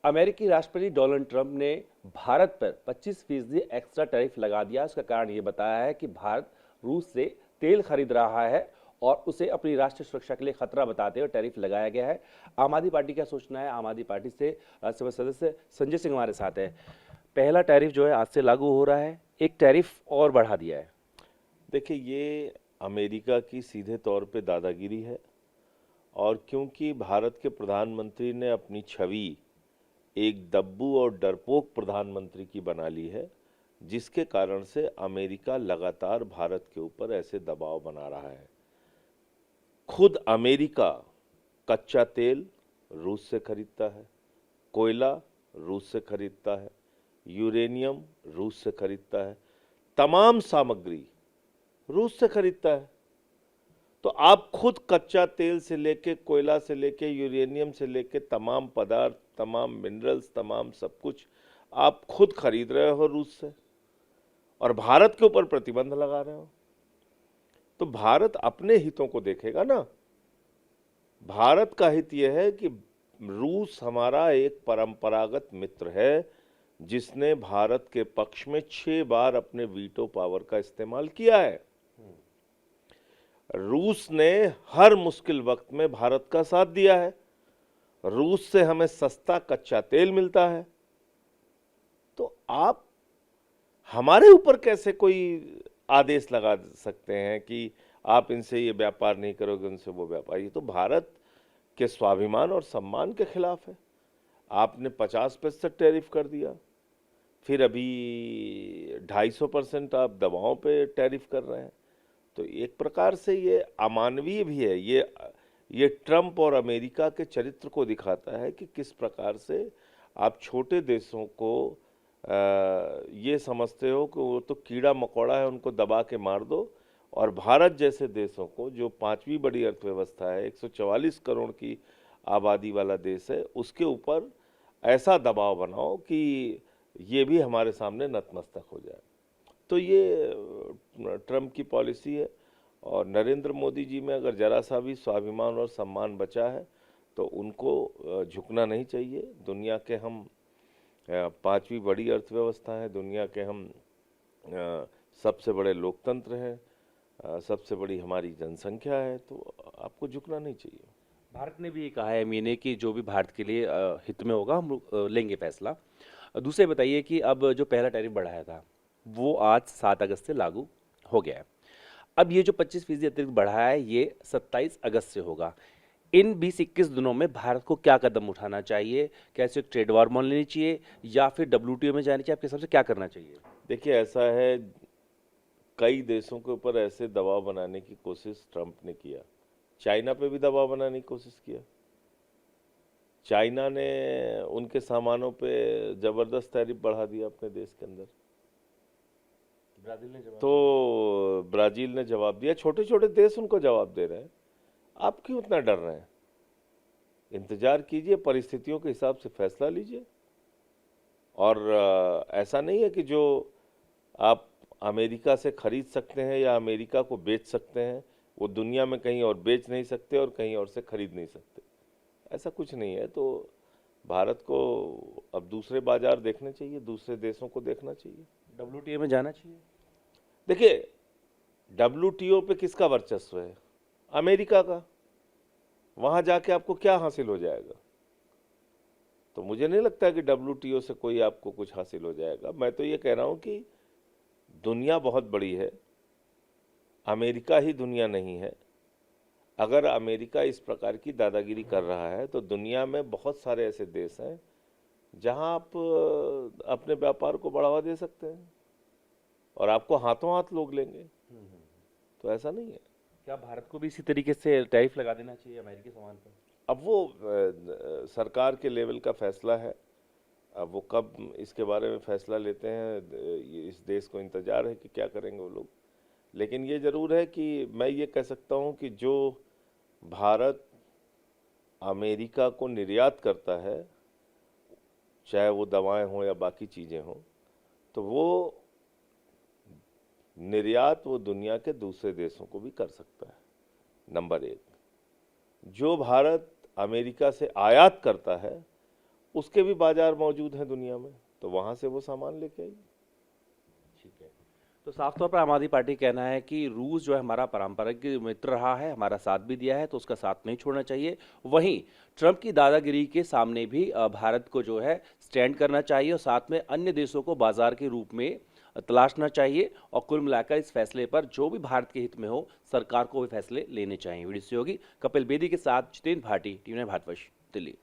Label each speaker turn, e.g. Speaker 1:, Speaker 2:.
Speaker 1: अमेरिकी राष्ट्रपति Donald Trump ने भारत पर 25% एक्स्ट्रा टैरिफ लगा दिया। उसका कारण ये बताया है कि भारत रूस से तेल खरीद रहा है और उसे अपनी राष्ट्रीय सुरक्षा के लिए खतरा बताते हुए टैरिफ लगाया गया है। आम आदमी पार्टी क्या सोचना है? आम आदमी पार्टी से राज्यसभा सदस्य संजय सिंह हमारे साथ है। पहला टैरिफ जो है आज से लागू हो रहा है, एक टैरिफ और बढ़ा दिया है।
Speaker 2: देखिए, ये अमेरिका की सीधे तौर पे दादागिरी है। और क्योंकि भारत के प्रधानमंत्री ने अपनी छवि एक दब्बू और डरपोक प्रधानमंत्री की बना ली है, जिसके कारण से अमेरिका लगातार भारत के ऊपर ऐसे दबाव बना रहा है। खुद अमेरिका कच्चा तेल रूस से खरीदता है, कोयला रूस से खरीदता है, यूरेनियम रूस से खरीदता है, तमाम सामग्री रूस से खरीदता है। तो आप खुद कच्चा तेल से लेके, कोयला से लेके, यूरेनियम से लेके तमाम पदार्थ, तमाम मिनरल्स, तमाम सब कुछ आप खुद खरीद रहे हो रूस से, और भारत के ऊपर प्रतिबंध लगा रहे हो। तो भारत अपने हितों को देखेगा ना। भारत का हित यह है कि रूस हमारा एक परंपरागत मित्र है, जिसने भारत के पक्ष में 6 बार अपने वीटो पावर का इस्तेमाल किया है। रूस ने हर मुश्किल वक्त में भारत का साथ दिया है। रूस से हमें सस्ता कच्चा तेल मिलता है। तो आप हमारे ऊपर कैसे कोई आदेश लगा सकते हैं कि आप इनसे ये व्यापार नहीं करोगे, उनसे वो व्यापार? ये तो भारत के स्वाभिमान और सम्मान के खिलाफ है। आपने 50% टैरिफ कर दिया, फिर अभी 250% आप दवाओं पे टैरिफ कर रहे हैं। तो एक प्रकार से ये अमानवीय भी है। ये ट्रंप और अमेरिका के चरित्र को दिखाता है कि किस प्रकार से आप छोटे देशों को ये समझते हो कि वो तो कीड़ा मकोड़ा है, उनको दबा के मार दो, और भारत जैसे देशों को, जो 5वीं बड़ी अर्थव्यवस्था है, 144 करोड़ की आबादी वाला देश है, उसके ऊपर ऐसा दबाव बनाओ कि ये भी हमारे सामने नतमस्तक हो जाए। तो ये ट्रंप की पॉलिसी है। और नरेंद्र मोदी जी में अगर जरा सा भी स्वाभिमान और सम्मान बचा है तो उनको झुकना नहीं चाहिए। दुनिया के हम 5वीं बड़ी अर्थव्यवस्था है, दुनिया के हम सबसे बड़े लोकतंत्र हैं, सबसे बड़ी हमारी जनसंख्या है, तो आपको झुकना नहीं चाहिए।
Speaker 1: भारत ने भी ये कहा है महीने की जो भी भारत के लिए हित में होगा हम लेंगे फैसला। दूसरे बताइए कि अब जो पहला टैरिफ बढ़ाया था वो आज 7 अगस्त से लागू हो गया है। अब ये जो 25% अतिरिक्त बढ़ाया है ये 27 अगस्त से होगा। इन 20-21 दिनों में भारत को क्या कदम उठाना चाहिए? कैसे एक ट्रेड वार मान लेनी चाहिए या फिर डब्ल्यूटीओ में जानी चाहिए? आपके हिसाब से क्या करना चाहिए?
Speaker 2: देखिए, ऐसा है, कई देशों के ऊपर ऐसे दबाव बनाने की कोशिश ट्रंप ने किया। चाइना पे भी दबाव बनाने की कोशिश किया। चाइना ने उनके सामानों पे जबरदस्त टैरिफ बढ़ा दिया अपने देश के अंदर। ब्राजील ने जवाब दिया। छोटे छोटे देश उनको जवाब दे रहे हैं। आप क्यों इतना डर रहे हैं? इंतजार कीजिए, परिस्थितियों के हिसाब से फैसला लीजिए। और ऐसा नहीं है कि जो आप अमेरिका से खरीद सकते हैं या अमेरिका को बेच सकते हैं, वो दुनिया में कहीं और बेच नहीं सकते और कहीं और से खरीद नहीं सकते। ऐसा कुछ नहीं है। तो भारत को अब दूसरे बाजार देखने चाहिए, दूसरे देशों को देखना चाहिए।
Speaker 1: डब्ल्यूटीओ में जाना चाहिए।
Speaker 2: देखिए, डब्ल्यूटीओ पे किसका वर्चस्व है? अमेरिका का। वहां जाके आपको क्या हासिल हो जाएगा? तो मुझे नहीं लगता कि डब्ल्यूटीओ से कोई आपको कुछ हासिल हो जाएगा। मैं तो ये कह रहा हूं कि दुनिया बहुत बड़ी है, अमेरिका ही दुनिया नहीं है। अगर अमेरिका इस प्रकार की दादागिरी कर रहा है तो दुनिया में बहुत सारे ऐसे देश हैं जहां आप अपने व्यापार को बढ़ावा दे सकते हैं और आपको हाथों हाथ लोग लेंगे। तो ऐसा नहीं है।
Speaker 1: क्या भारत को भी इसी तरीके से टैरिफ लगा देना चाहिए अमेरिकी सामान पर?
Speaker 2: अब वो सरकार के लेवल का फैसला है। अब वो कब इसके बारे में फैसला लेते हैं, इस देश को इंतजार है कि क्या करेंगे वो लोग। लेकिन ये ज़रूर है कि मैं ये कह सकता हूँ कि जो भारत अमेरिका को निर्यात करता है, चाहे वो दवाएं हों या बाकी चीज़ें हों, तो वो निर्यात वो दुनिया के दूसरे देशों को भी कर सकता है। नंबर 1। जो भारत अमेरिका से आयात करता है उसके भी बाजार मौजूद हैं दुनिया में, तो वहां से वो सामान लेके आइए।
Speaker 1: ठीक है। तो साफ तौर पर आम आदमी पार्टी का कहना है कि रूस जो है हमारा पारंपरिक मित्र रहा है, हमारा साथ भी दिया है, तो उसका साथ नहीं छोड़ना चाहिए। वहीं ट्रंप की दादागिरी के सामने भी भारत को जो है स्टैंड करना चाहिए और साथ में अन्य देशों को बाजार के रूप में तलाशना चाहिए। और कुल मिलाकर इस फैसले पर जो भी भारत के हित में हो, सरकार को भी फैसले लेने चाहिए। वीडियो सहयोगी कपिल बेदी के साथ जितेंद्र भाटी, टीवी 9 भारतवर्ष, दिल्ली।